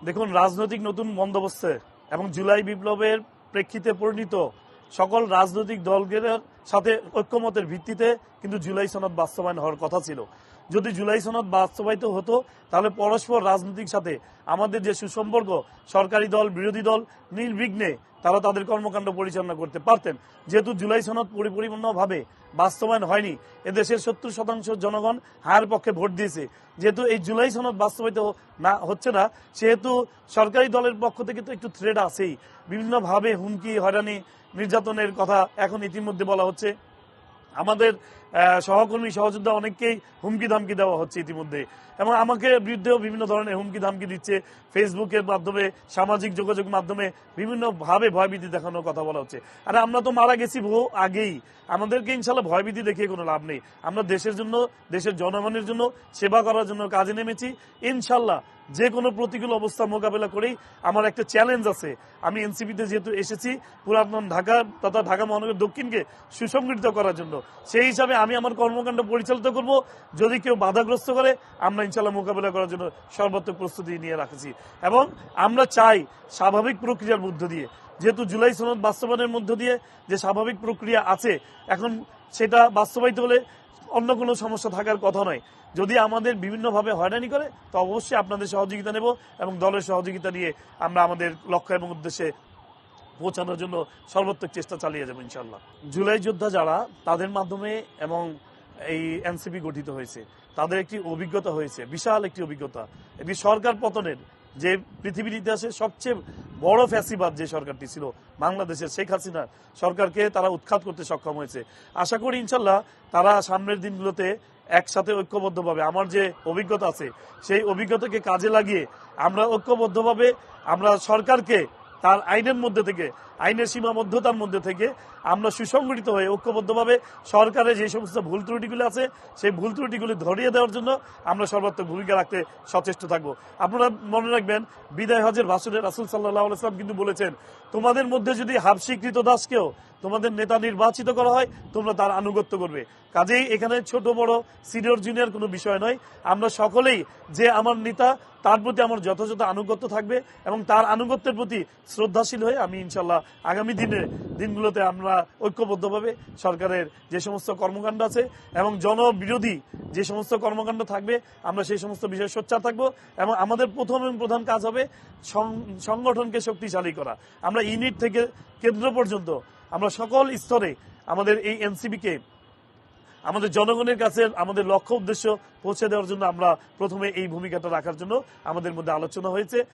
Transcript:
দেখুন, রাজনৈতিক নতুন বন্দোবস্তে এবং জুলাই বিপ্লবের প্রেক্ষিতে পরিণত সকল রাজনৈতিক দলগুলোর সাথে ঐক্যমতের ভিত্তিতে কিন্তু জুলাই সনদ বাস্তবায়ন হওয়ার কথা ছিল। যদি জুলাই সনদ বাস্তবায়িত হতো তাহলে পরস্পর রাজনীতির সাথে আমাদের যে সুসম্পর্ক, সরকারি দল বিরোধী দল নির্বিঘ্নে তারা তাদের কর্মকাণ্ড পরিচালনা করতে পারতেন। যেহেতু জুলাই সনদ পরিপূর্ণভাবে বাস্তবায়ন হয়নি, এদেশের 70% জনগণ হায়ের পক্ষে ভোট দিয়েছে। যেহেতু এই জুলাই সনদ বাস্তবায়িত না হচ্ছে না, সেহেতু সরকারি দলের পক্ষ থেকে তো একটু থ্রেড আছেই। বিভিন্নভাবে হুমকি, হয়রানি, নির্যাতনের কথা এখন ইতিমধ্যে বলা হচ্ছে। আমাদের সহকর্মী সহযোদ্ধা অনেককেই হুমকি ধামকি দেওয়া হচ্ছে ইতিমধ্যে, এবং আমাকে বিরুদ্ধেও বিভিন্ন ধরনের হুমকি ধামকি দিচ্ছে। ফেসবুকের মাধ্যমে, সামাজিক যোগাযোগ মাধ্যমে বিভিন্নভাবে ভয়ভীতি দেখানোর কথা বলা হচ্ছে। আর আমরা তো মারা গেছি বহু আগেই, আমাদেরকে ইনশাল্লাহ ভয়ভীতি দেখিয়ে কোনো লাভ নেই। আমরা দেশের জন্য, দেশের জনগণের জন্য সেবা করার জন্য কাজে নেমেছি। ইনশাল্লাহ যে কোনো প্রতিকূল অবস্থা মোকাবেলা করেই আমার একটা চ্যালেঞ্জ আছে। আমি এনসিপিতে যেহেতু এসেছি পুরাতন ঢাকা তথা ঢাকা মহানগর দক্ষিণকে সুসংগঠিত করার জন্য, সেই হিসাবে আমি আমার কর্মকাণ্ড পরিচালিত করব। যদি কেউ বাধাগ্রস্ত করে, আমরা ইনশাল্লাহ মোকাবেলা করার জন্য সর্বাত্মক প্রস্তুতি নিয়ে রাখছি। এবং আমরা চাই স্বাভাবিক প্রক্রিয়ার মধ্য দিয়ে, যেহেতু জুলাই সনদ বাস্তবায়নের মধ্য দিয়ে যে স্বাভাবিক প্রক্রিয়া আছে, এখন সেটা বাস্তবায়িত হলে অন্য কোনো সমস্যা থাকার কথা নয়। যদি আমাদের বিভিন্নভাবে হয়রানি করে, তো অবশ্যই আপনাদের সহযোগিতা নেব এবং দলের সহযোগিতা নিয়ে আমরা আমাদের লক্ষ্য এবং উদ্দেশ্যে পৌঁছানোর জন্য সর্বোত্তক চেষ্টা চালিয়ে যাবো ইনশাল্লাহ। জুলাই যোদ্ধা যারা, তাদের মাধ্যমে এবং এই এনসিপি গঠিত হয়েছে, তাদের একটি অভিজ্ঞতা হয়েছে, বিশাল একটি অভিজ্ঞতা। একটি সরকার পতনের যে পৃথিবীর ইতিহাসে সবচেয়ে বড় ফ্যাসিবাদ যে সরকারটি ছিল বাংলাদেশের, শেখ হাসিনা সরকারকে তারা উৎখাত করতে সক্ষম হয়েছে। আশা করি ইনশাল্লাহ তারা সামনের দিনগুলোতে একসাথে ঐক্যবদ্ধভাবে, আমার যে অভিজ্ঞতা আছে সেই অভিজ্ঞতাকে কাজে লাগিয়ে আমরা ঐক্যবদ্ধভাবে আমরা সরকারকে তার আইনের মধ্যে থেকে, আইনের সীমাবদ্ধতার মধ্যে থেকে আমরা সুসংগঠিত হয়ে ঐক্যবদ্ধভাবে সরকারের যে সমস্ত ভুল ত্রুটিগুলো আছে সেই ভুল ত্রুটিগুলি ধরিয়ে দেওয়ার জন্য আমরা সর্বাত্মক ভূমিকা রাখতে সচেষ্ট থাকবো। আপনারা মনে রাখবেন, বিদায় হজের ভাষণে রাসূল সাল্লাল্লাহু আলাইহি ওয়াসাল্লাম কিন্তু বলেছেন, তোমাদের মধ্যে যদি হাবশী কৃতদাসকেও তোমাদের নেতা নির্বাচিত করা হয়, তোমরা তার আনুগত্য করবে। কাজেই এখানে ছোট বড়, সিনিয়র জুনিয়র কোনো বিষয় নয়। আমরা সকলেই যে আমার নেতা, তার প্রতি আমার যথাযথ আনুগত্য থাকবে এবং তার আনুগত্যের প্রতি শ্রদ্ধাশীল হয়ে আমি ইনশাল্লাহ আগামী দিনগুলোতে আমরা ঐক্যবদ্ধভাবে সরকারের যে সমস্ত কর্মকাণ্ড আছে এবং জনবিরোধী যে সমস্ত কর্মকাণ্ড থাকবে, আমরা সেই সমস্ত বিষয়ে সোচ্চার থাকবো। এবং আমাদের প্রথম এবং প্রধান কাজ হবে সংগঠনকে শক্তিশালী করা। আমরা ইউনিট থেকে কেন্দ্র পর্যন্ত আমরা সকল স্তরে আমাদের এই এনসিপিকে আমাদের জনগণের কাছে আমাদের লক্ষ্য উদ্দেশ্য পৌঁছে দেওয়ার জন্য আমরা প্রথমে এই ভূমিকাটা রাখার জন্য আমাদের মধ্যে আলোচনা হয়েছে।